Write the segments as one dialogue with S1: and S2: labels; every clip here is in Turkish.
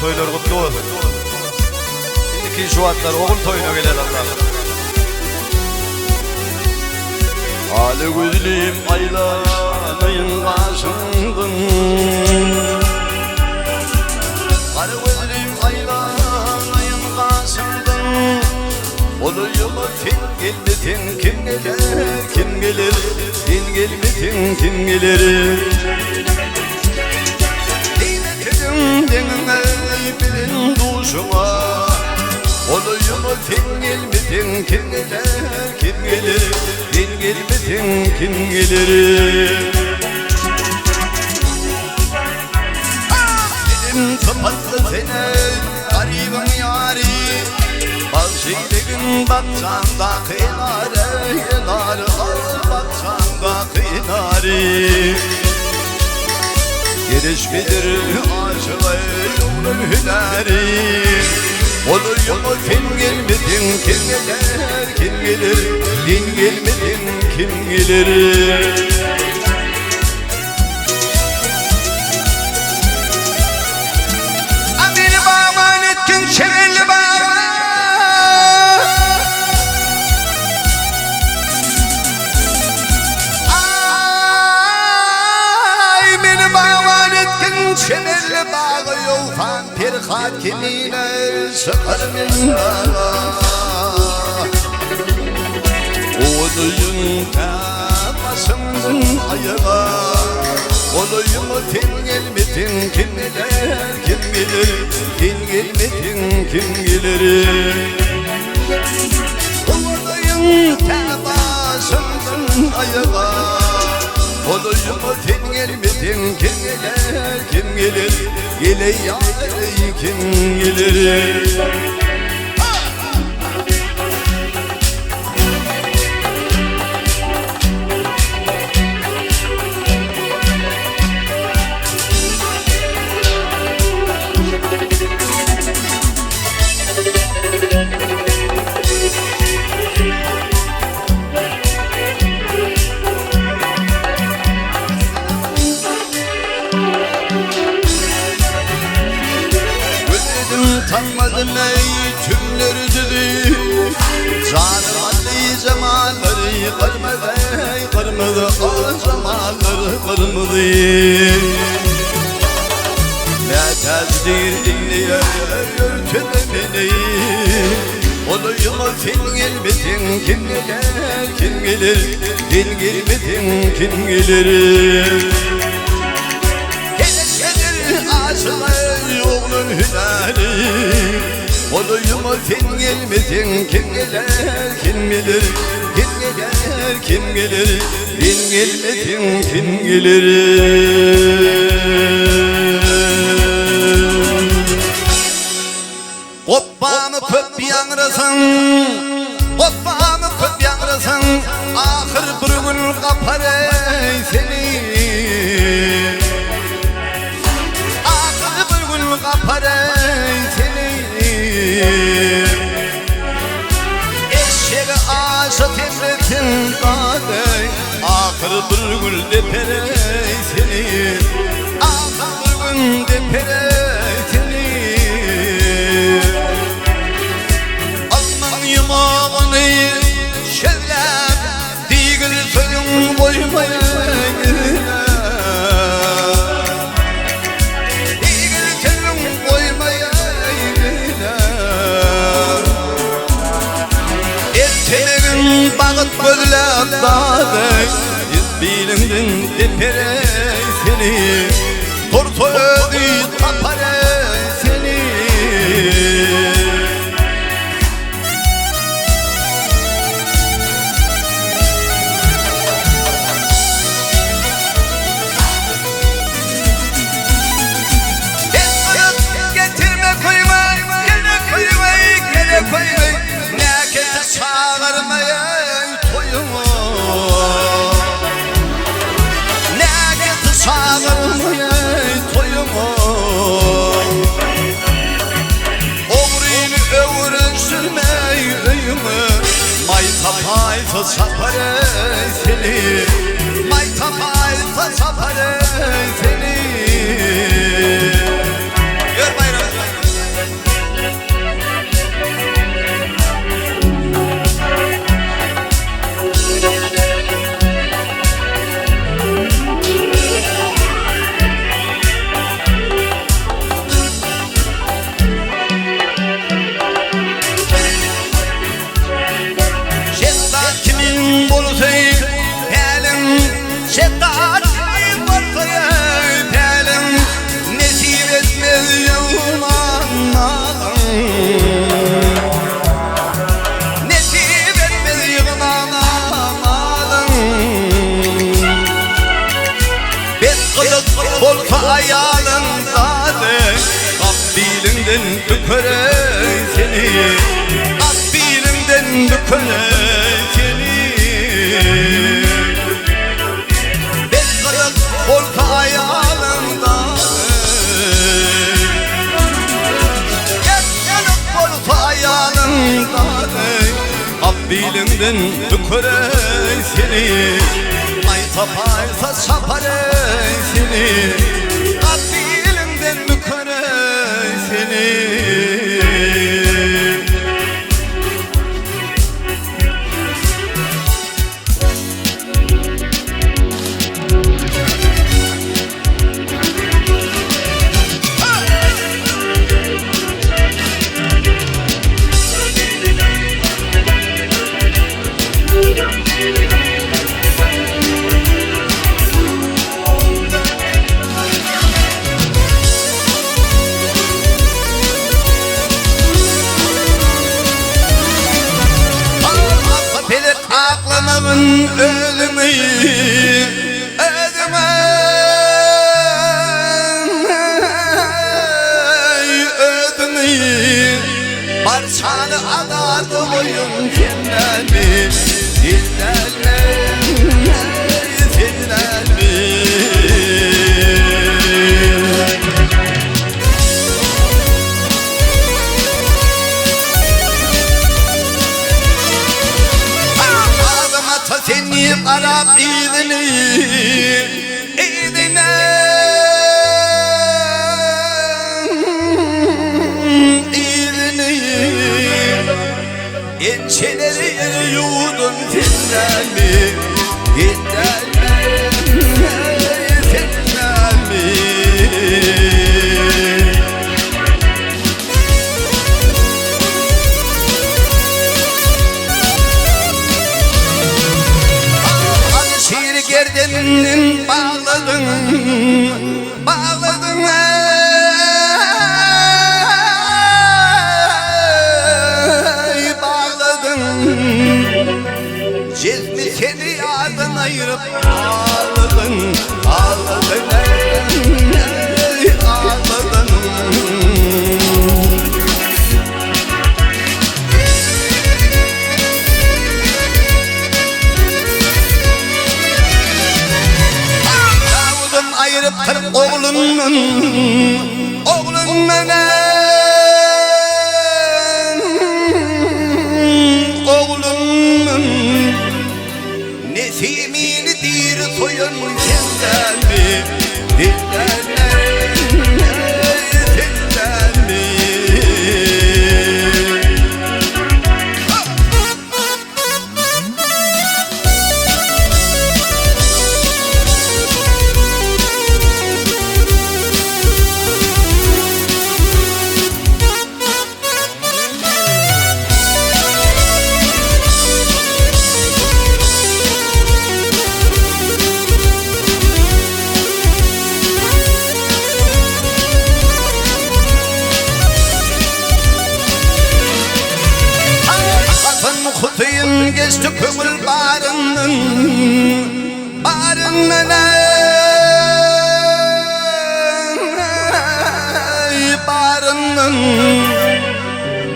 S1: toylar kutlu olsun. Şimdiki şu atlar oğul toyuna gelen Allah'ım. Ali gözlüm aylanayın karşındın. Ali gözlüm aylanayın karşındın. Oluyumu fin gelmedin kim gelir, kim gelir? Fin gelmedin kim gelir? Dinledim denine bilin duşuma. Oluyumu fin gelmedin kim gelir, kim gelir? Fin gelmedin kim gelir? Dilim kapattı seni gariban yari. Bazıydın baksanda kıyları, yıları baksanda kıyları. Gelişmedir aşığı yolun hüneri. Oluyumu fin gelmedin kim gelir, kim gelir? Fin gelmedin kim gelir? Adını bağman etkin çevirli bağman. Ay beni bağman etkin çevirli bağı yolkan bir hakimine sıkar minna. Oluyun tepasımdın ayağa. Oluyumu fin gelmedin kim gelir, kim gelir? Fin gelmedin kim gelir? Oluyun tepasımdın ayağa. Oluyumu fin gelmedin kim gelir, kim gelir? Gele yâri kim gelir? Tanmadın ey tümleri dedi. Canım adli zamanları kırmadı, kırmadı o zamanları kırmadı. Ne tezdir dinliyor yürütülmeni. Oluyumu fin gelmedin kim gelir, kim gelir? Fin gelmedin kim gelir? Gelişedir aşığı yolun hüneri. Oluyumu fin gelmedin kim gelir, kim gelir? Kim gelir, kim gelir? Fin gelmedin kim gelir? Koppamı köp yanrasın, koppamı köp yanrasın. Ahır bir gün kapar ey seni. Ahır bir gün kapar ey seni. Eşeğe aşık emretin kadey. Ahır bir gün deper ey seni. Ahır bir gün deper ey seni. Alman yumağını şevlem digil suyun koymaya girine. Digil suyun koymaya girine. Etçelerin bağıt gözlem dağday. Bilindin deperey seni. Tortoydu taparey seni. Getirme koyma, gene koyma, gene koyma. Nekete sağırmaya toyumu. Nekete sağırmaya toyumu. Oğrunu öğren sürmeyi öyümü. Mayta payta sapar seni. Mayta payta sapar seni. Gör bayram. ayağında Kabbilinden dökere seni Kabbilinden dökere seni Ben kırık olsa ayağında Ben olsa ayağında Kabbilinden dökere seni Ay tapaysa çapare seni Kabbilinden dökere seni Aklımın ölümü Parçanı adadı boyun senden mi? Senden mi? Senden mi? Seni Arap idini idine idini ençeleri yudun senden mi senden mi senden mi Gerdenin bağladın, bağladın ey, bağladın Cezmi seni yardan ayırıp ağladın, ağladın ey, ağladın ayırıp kırıp oğlunun nesimini dir soyun senden mi senden mi senden mi Kutuyun geçti kömür barının barının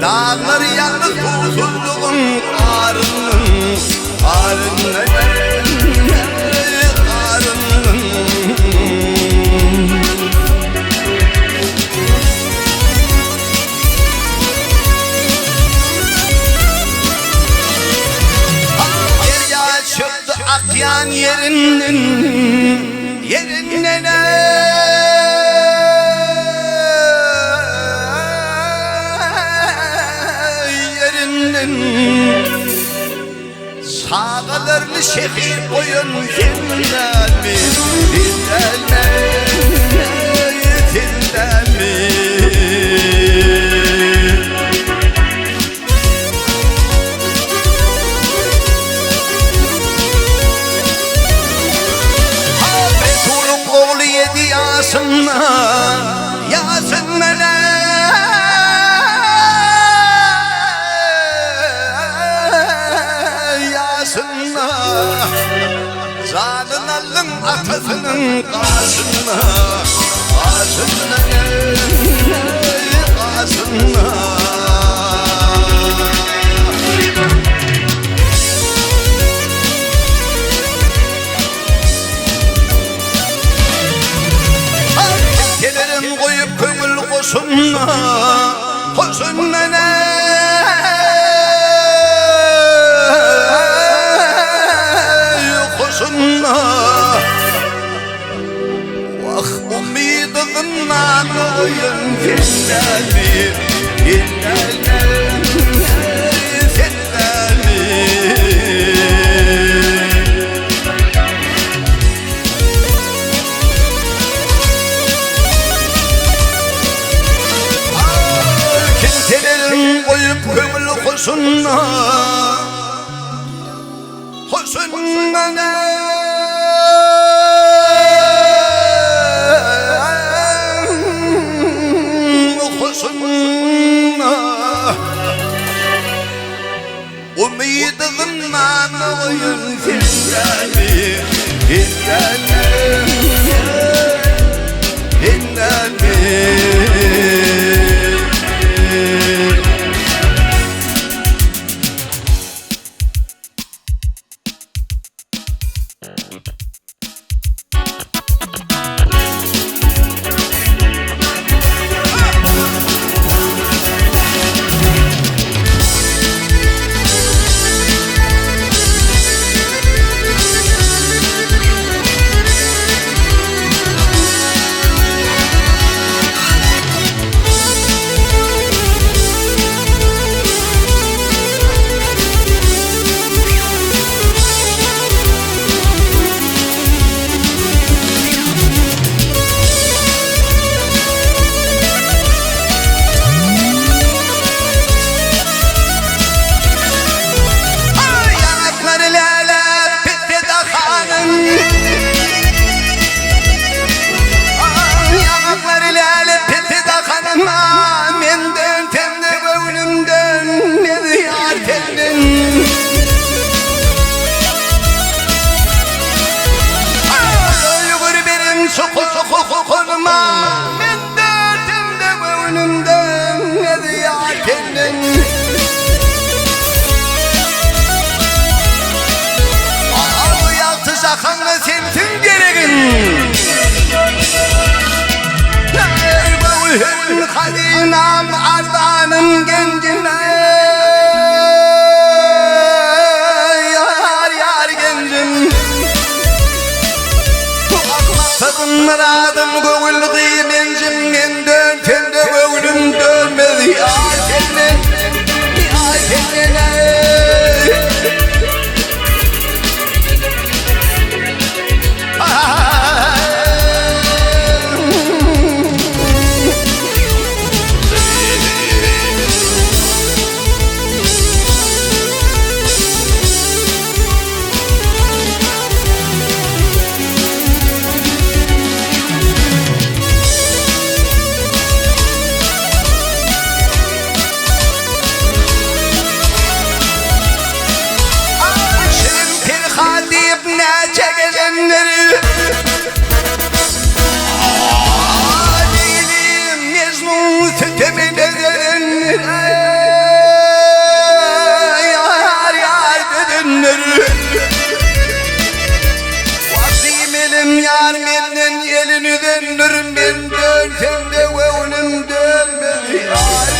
S1: dağları yandı susuzluğun ağrının akyan yerinden sağlarını şehir boyun senden mi senden mi Yasınlar Yasınlar Zanın alın atasının karşısına Gelirim koyup kömül kosunma Kosunmene Kosunma Vah umidimden oyun Fillali Fillali kömül kosunna Kosunna Kosunna Umidimden oyun Fillali Fillali Fillali Kanlı sensin gereğin Mevhüm hazinam ardanın gencine Yar yar gencim Tadınladım gövül kıymencim Men dönsem de gövülüm dönmez Ya senin Ya senin Yar elini döndürün ben dönsem de gönlüm dönmez.